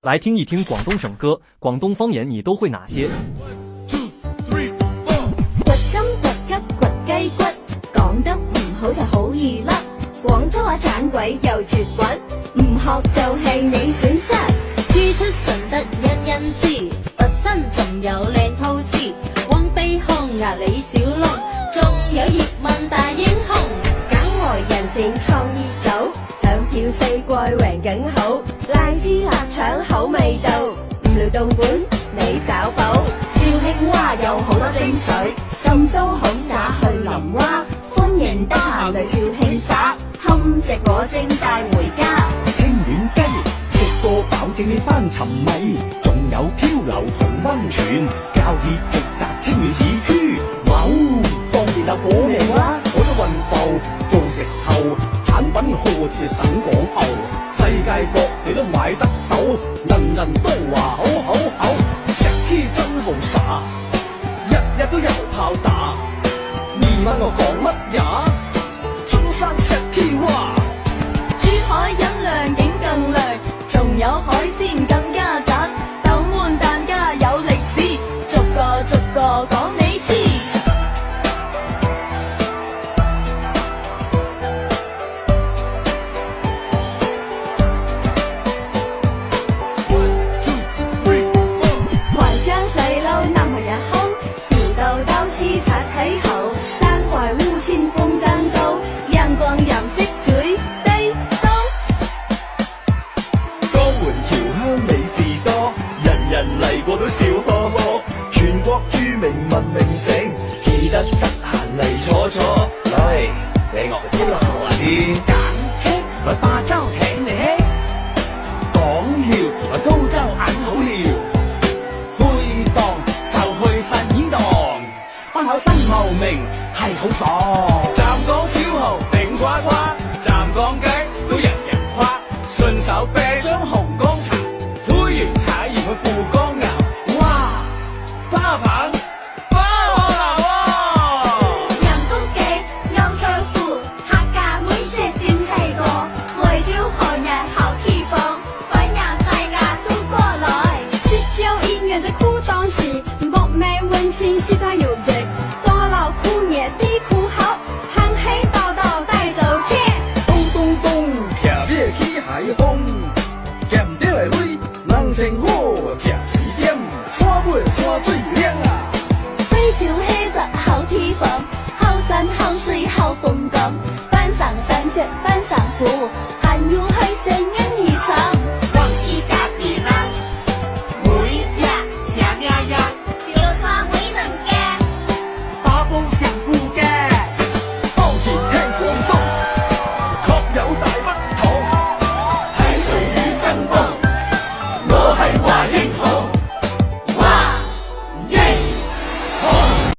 来听一听广東省歌，廣東方言你都會哪些？掘金掘吉掘雞骨，講得唔好就好易甩。廣州話盞鬼又絕滾，唔學就係你損失。豬出順德人人知，佛山仲有靚套詞，黃鼻孔牙李小龍，仲有葉問大英雄。梗外人善創意酒，響票四季榮梗好，賴枝臘腸好味道，唔撩動本你找寶。肇慶蛙有好多精髓，浸酥好灑去淋蛙，歡迎得閒嚟肇慶耍，堪隻果蒸帶回家。清遠雞食過飽正你翻尋味，仲有漂流同溫泉，交鐵直達清遠市區。哇哦，當然有果味啦，好多運埠做食後，產品何止省港澳，世界各地都買得到，人人都話好好好。石 K 真好耍，日日都有炮打，你問我講乜呀？中山石 K 哇！珠海飲涼景更涼，仲有海鮮更加讚，斗門疍家有歷史，逐個逐個講你知。淮江細佬男朋友好，小豆豆黐擦喺後，三塊烏千風箏高，陽光飲色嘴低刀。江門僑鄉美事多，人人嚟過都笑呵呵，全國著名文明城，記得得閒嚟坐坐。嚟，你我嘅招來先。揀吃來霸州請你吃，港橋來高州眼好料，去檔就去瞓演檔，班口新茂名係好檔。站港小蠔頂呱呱，站港雞都人人誇，順手啤雙紅光茶，推完踩完去富江牛，哇！花棒花河牛喎！陽公記歐推富，客家妹食煎氣過，梅州河日好地方，歡迎大家都過來。雪州演員在酷當時，搏命揾錢，時間搖席。